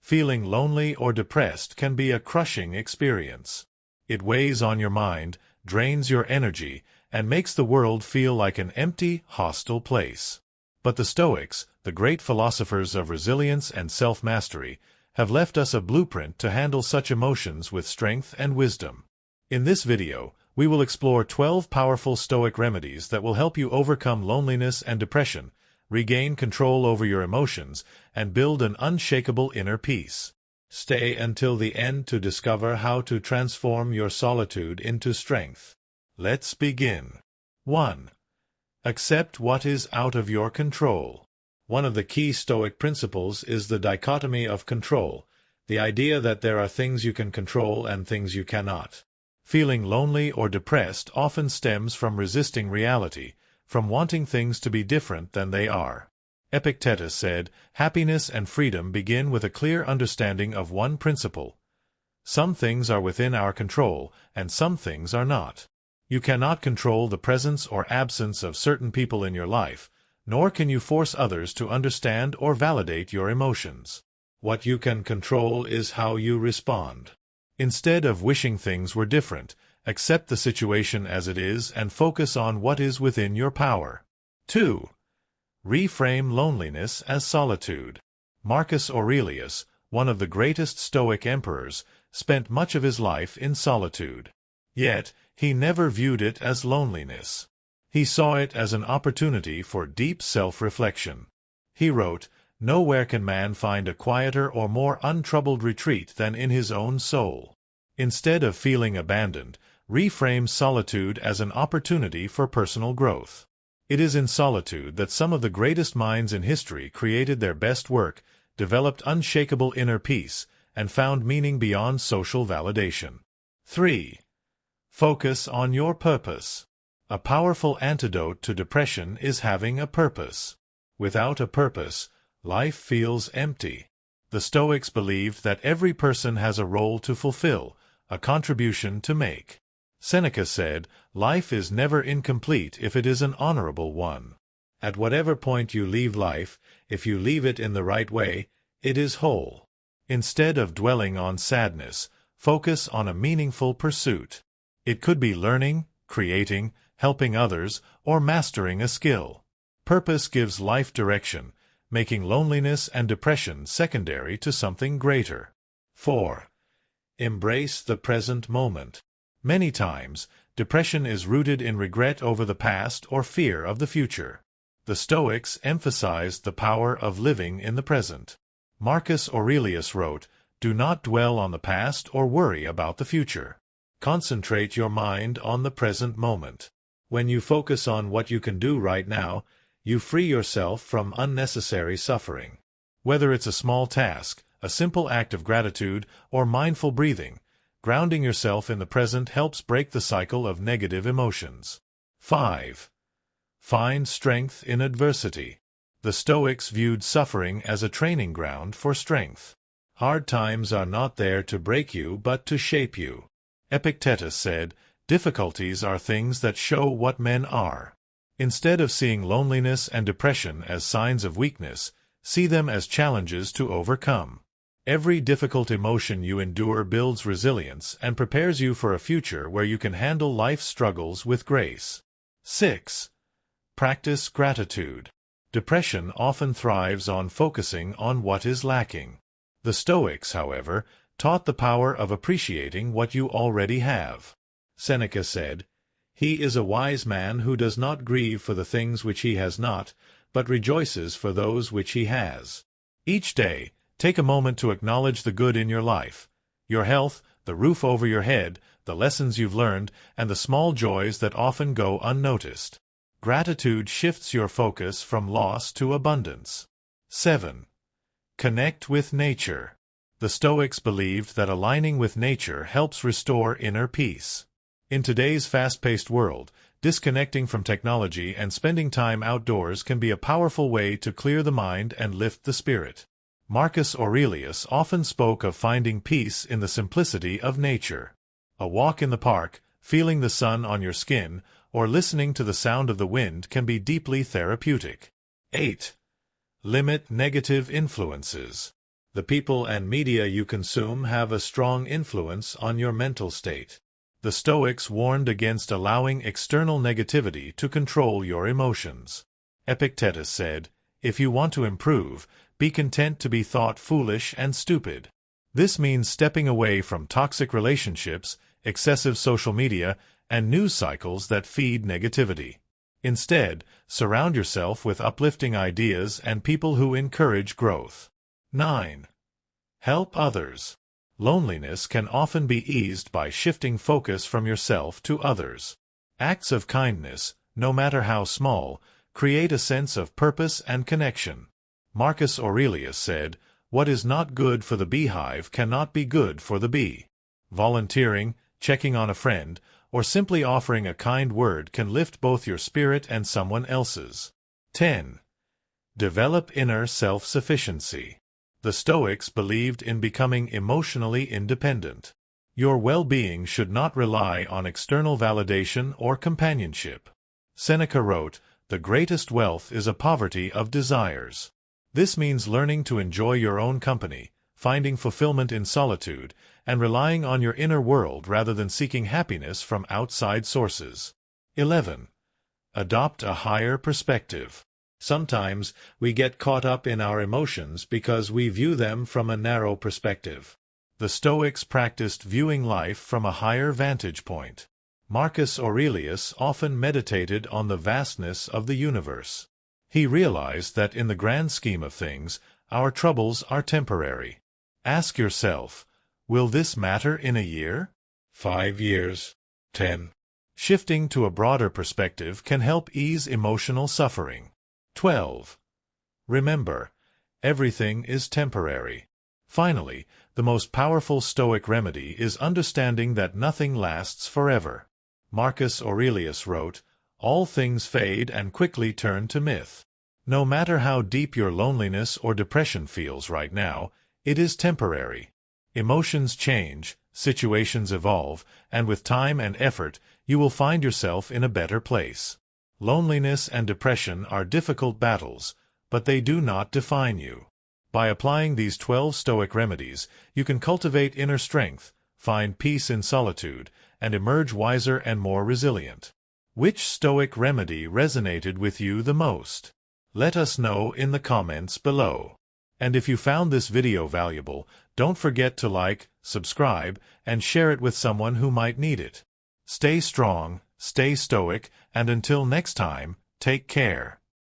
Feeling lonely or depressed can be a crushing experience. It weighs on your mind, drains your energy, and makes the world feel like an empty, hostile place. But the Stoics, the great philosophers of resilience and self-mastery, have left us a blueprint to handle such emotions with strength and wisdom. In this video, we will explore 12 powerful Stoic remedies that will help you overcome loneliness and depression, regain control over your emotions, and build an unshakable inner peace. Stay until the end to discover how to transform your solitude into strength. Let's begin. 1. Accept what is out of your control. One of the key Stoic principles is the dichotomy of control, the idea that there are things you can control and things you cannot. Feeling lonely or depressed often stems from resisting reality, from wanting things to be different than they are. Epictetus said, "Happiness and freedom begin with a clear understanding of one principle. Some things are within our control, and some things are not. You cannot control the presence or absence of certain people in your life, nor can you force others to understand or validate your emotions. What you can control is how you respond. Instead of wishing things were different, accept the situation as it is and focus on what is within your power." 2. Reframe loneliness as solitude. Marcus Aurelius, one of the greatest Stoic emperors, spent much of his life in solitude. Yet, he never viewed it as loneliness. He saw it as an opportunity for deep self-reflection. He wrote, "Nowhere can man find a quieter or more untroubled retreat than in his own soul." Instead of feeling abandoned, reframe solitude as an opportunity for personal growth. It is in solitude that some of the greatest minds in history created their best work, developed unshakable inner peace, and found meaning beyond social validation. 3. Focus on your purpose. A powerful antidote to depression is having a purpose. Without a purpose, life feels empty. The Stoics believed that every person has a role to fulfill, a contribution to make. Seneca said, "Life is never incomplete if it is an honorable one." At whatever point you leave life, if you leave it in the right way, it is whole. Instead of dwelling on sadness, focus on a meaningful pursuit. It could be learning, creating, helping others, or mastering a skill. Purpose gives life direction, making loneliness and depression secondary to something greater. 4. Embrace the present moment. Many times, depression is rooted in regret over the past or fear of the future. The Stoics emphasized the power of living in the present. Marcus Aurelius wrote, "Do not dwell on the past or worry about the future. Concentrate your mind on the present moment." When you focus on what you can do right now, you free yourself from unnecessary suffering. Whether it's a small task, a simple act of gratitude, or mindful breathing, grounding yourself in the present helps break the cycle of negative emotions. 5. Find strength in adversity. The Stoics viewed suffering as a training ground for strength. Hard times are not there to break you but to shape you. Epictetus said, "Difficulties are things that show what men are." Instead of seeing loneliness and depression as signs of weakness, see them as challenges to overcome. Every difficult emotion you endure builds resilience and prepares you for a future where you can handle life's struggles with grace. 6. Practice gratitude. Depression often thrives on focusing on what is lacking. The Stoics, however, taught the power of appreciating what you already have. Seneca said, "He is a wise man who does not grieve for the things which he has not, but rejoices for those which he has." Each day, take a moment to acknowledge the good in your life, your health, the roof over your head, the lessons you've learned, and the small joys that often go unnoticed. Gratitude shifts your focus from loss to abundance. 7. Connect with nature. The Stoics believed that aligning with nature helps restore inner peace. In today's fast-paced world, disconnecting from technology and spending time outdoors can be a powerful way to clear the mind and lift the spirit. Marcus Aurelius often spoke of finding peace in the simplicity of nature. A walk in the park, feeling the sun on your skin, or listening to the sound of the wind can be deeply therapeutic. 8. Limit negative influences. The people and media you consume have a strong influence on your mental state. The Stoics warned against allowing external negativity to control your emotions. Epictetus said, "If you want to improve, be content to be thought foolish and stupid." This means stepping away from toxic relationships, excessive social media, and news cycles that feed negativity. Instead, surround yourself with uplifting ideas and people who encourage growth. 9. Help others. Loneliness can often be eased by shifting focus from yourself to others. Acts of kindness, no matter how small, create a sense of purpose and connection. Marcus Aurelius said, "What is not good for the beehive cannot be good for the bee." Volunteering, checking on a friend, or simply offering a kind word can lift both your spirit and someone else's. 10. Develop inner self-sufficiency. The Stoics believed in becoming emotionally independent. Your well-being should not rely on external validation or companionship. Seneca wrote, "The greatest wealth is a poverty of desires." This means learning to enjoy your own company, finding fulfillment in solitude, and relying on your inner world rather than seeking happiness from outside sources. 11. Adopt a higher perspective. Sometimes we get caught up in our emotions because we view them from a narrow perspective. The Stoics practiced viewing life from a higher vantage point. Marcus Aurelius often meditated on the vastness of the universe. He realized that in the grand scheme of things, our troubles are temporary. Ask yourself, will this matter in a year? 5 years? 10? Shifting to a broader perspective can help ease emotional suffering. 12. Remember, everything is temporary. Finally, the most powerful Stoic remedy is understanding that nothing lasts forever. Marcus Aurelius wrote, "All things fade and quickly turn to myth." No matter how deep your loneliness or depression feels right now, it is temporary. Emotions change, situations evolve, and with time and effort, you will find yourself in a better place. Loneliness and depression are difficult battles, but they do not define you. By applying these 12 Stoic remedies, you can cultivate inner strength, find peace in solitude, and emerge wiser and more resilient. Which Stoic remedy resonated with you the most? Let us know in the comments below. And if you found this video valuable, don't forget to like, subscribe, and share it with someone who might need it. Stay strong, stay stoic, and until next time, take care.